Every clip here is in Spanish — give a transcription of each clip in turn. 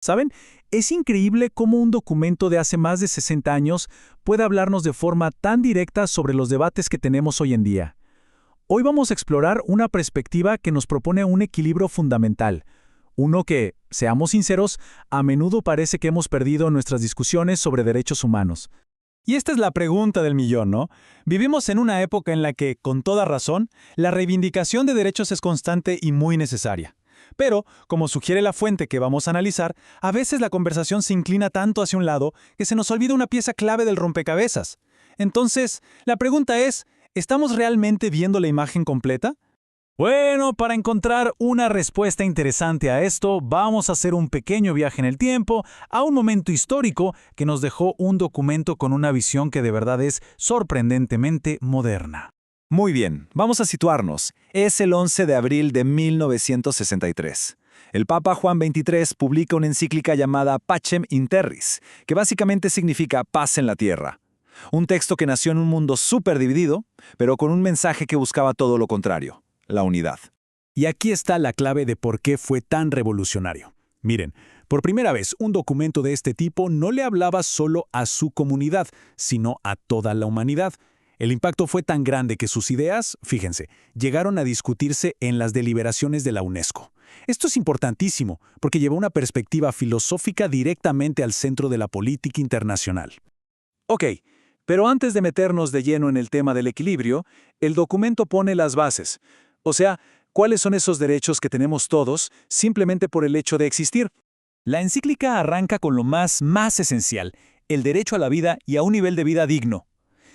¿Saben? Es increíble cómo un documento de hace más de 60 años puede hablarnos de forma tan directa sobre los debates que tenemos hoy en día. Hoy vamos a explorar una perspectiva que nos propone un equilibrio fundamental, uno que, seamos sinceros, a menudo parece que hemos perdido en nuestras discusiones sobre derechos humanos. Y esta es la pregunta del millón, ¿no? Vivimos en una época en la que, con toda razón, la reivindicación de derechos es constante y muy necesaria. Pero, como sugiere la fuente que vamos a analizar, a veces la conversación se inclina tanto hacia un lado que se nos olvida una pieza clave del rompecabezas. Entonces, la pregunta es, ¿estamos realmente viendo la imagen completa? Bueno, para encontrar una respuesta interesante a esto, vamos a hacer un pequeño viaje en el tiempo a un momento histórico que nos dejó un documento con una visión que de verdad es sorprendentemente moderna. Muy bien, vamos a situarnos. Es el 11 de abril de 1963. El Papa Juan XXIII publica una encíclica llamada Pacem in Terris, que básicamente significa paz en la tierra. Un texto que nació en un mundo súper dividido, pero con un mensaje que buscaba todo lo contrario: la unidad. Y aquí está la clave de por qué fue tan revolucionario. Miren, por primera vez, un documento de este tipo no le hablaba solo a su comunidad, sino a toda la humanidad. El impacto fue tan grande que sus ideas, fíjense, llegaron a discutirse en las deliberaciones de la UNESCO. Esto es importantísimo, porque lleva una perspectiva filosófica directamente al centro de la política internacional. Ok, pero antes de meternos de lleno en el tema del equilibrio, el documento pone las bases. O sea, ¿cuáles son esos derechos que tenemos todos simplemente por el hecho de existir? La encíclica arranca con lo más esencial, el derecho a la vida y a un nivel de vida digno.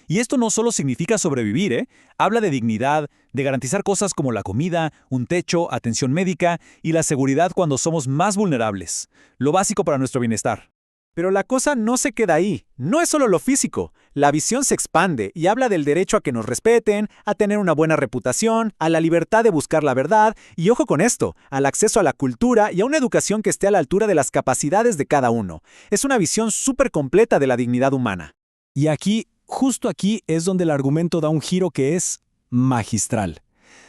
Y esto no solo significa sobrevivir, ¿eh? Habla de dignidad, de garantizar cosas como la comida, un techo, atención médica y la seguridad cuando somos más vulnerables. Lo básico para nuestro bienestar. Pero la cosa no se queda ahí. No es solo lo físico. La visión se expande y habla del derecho a que nos respeten, a tener una buena reputación, a la libertad de buscar la verdad y, ojo con esto, al acceso a la cultura y a una educación que esté a la altura de las capacidades de cada uno. Es una visión súper completa de la dignidad humana. Y aquí, justo aquí, es donde el argumento da un giro que es magistral.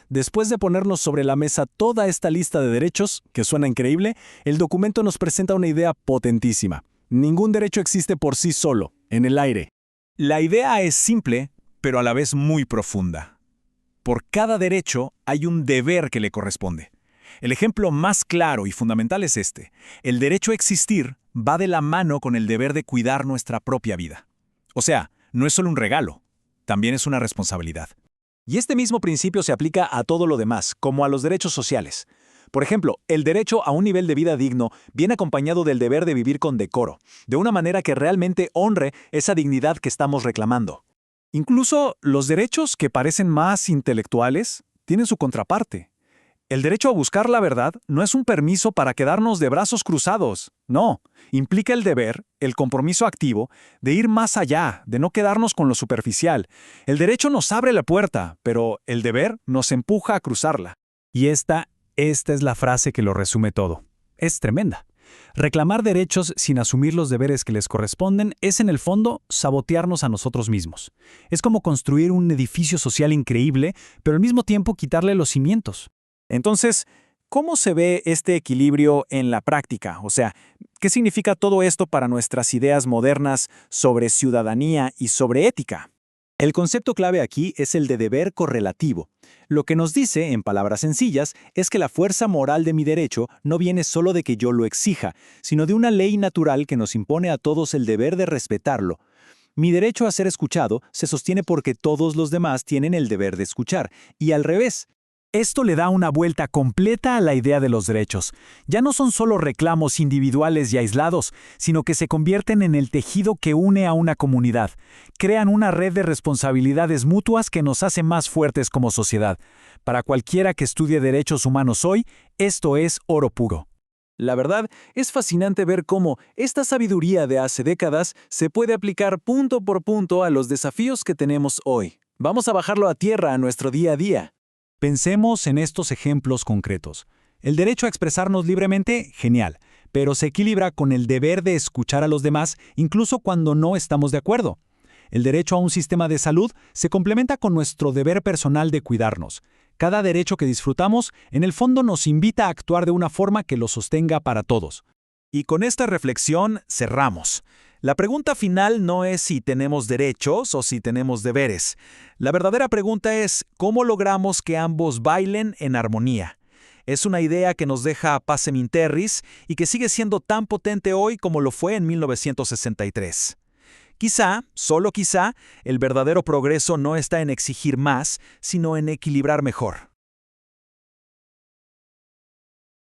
Después de ponernos sobre la mesa toda esta lista de derechos, que suena increíble, el documento nos presenta una idea potentísima. Ningún derecho existe por sí solo, en el aire. La idea es simple, pero a la vez muy profunda. Por cada derecho hay un deber que le corresponde. El ejemplo más claro y fundamental es este. El derecho a existir va de la mano con el deber de cuidar nuestra propia vida. O sea, no es solo un regalo, también es una responsabilidad. Y este mismo principio se aplica a todo lo demás, como a los derechos sociales. Por ejemplo, el derecho a un nivel de vida digno viene acompañado del deber de vivir con decoro, de una manera que realmente honre esa dignidad que estamos reclamando. Incluso los derechos que parecen más intelectuales tienen su contraparte. El derecho a buscar la verdad no es un permiso para quedarnos de brazos cruzados. No, implica el deber, el compromiso activo, de ir más allá, de no quedarnos con lo superficial. El derecho nos abre la puerta, pero el deber nos empuja a cruzarla. Y esta es la frase que lo resume todo. Es tremenda. Reclamar derechos sin asumir los deberes que les corresponden es, en el fondo, sabotearnos a nosotros mismos. Es como construir un edificio social increíble, pero al mismo tiempo quitarle los cimientos. Entonces, ¿cómo se ve este equilibrio en la práctica? O sea, ¿qué significa todo esto para nuestras ideas modernas sobre ciudadanía y sobre ética? El concepto clave aquí es el de deber correlativo. Lo que nos dice, en palabras sencillas, es que la fuerza moral de mi derecho no viene solo de que yo lo exija, sino de una ley natural que nos impone a todos el deber de respetarlo. Mi derecho a ser escuchado se sostiene porque todos los demás tienen el deber de escuchar, y al revés. Esto le da una vuelta completa a la idea de los derechos. Ya no son solo reclamos individuales y aislados, sino que se convierten en el tejido que une a una comunidad. Crean una red de responsabilidades mutuas que nos hace más fuertes como sociedad. Para cualquiera que estudie derechos humanos hoy, esto es oro puro. La verdad, es fascinante ver cómo esta sabiduría de hace décadas se puede aplicar punto por punto a los desafíos que tenemos hoy. Vamos a bajarlo a tierra a nuestro día a día. Pensemos en estos ejemplos concretos. El derecho a expresarnos libremente, genial, pero se equilibra con el deber de escuchar a los demás incluso cuando no estamos de acuerdo. El derecho a un sistema de salud se complementa con nuestro deber personal de cuidarnos. Cada derecho que disfrutamos, en el fondo, nos invita a actuar de una forma que lo sostenga para todos. Y con esta reflexión cerramos. La pregunta final no es si tenemos derechos o si tenemos deberes. La verdadera pregunta es ¿cómo logramos que ambos bailen en armonía? Es una idea que nos deja Pacem in Terris y que sigue siendo tan potente hoy como lo fue en 1963. Quizá, solo quizá, el verdadero progreso no está en exigir más, sino en equilibrar mejor.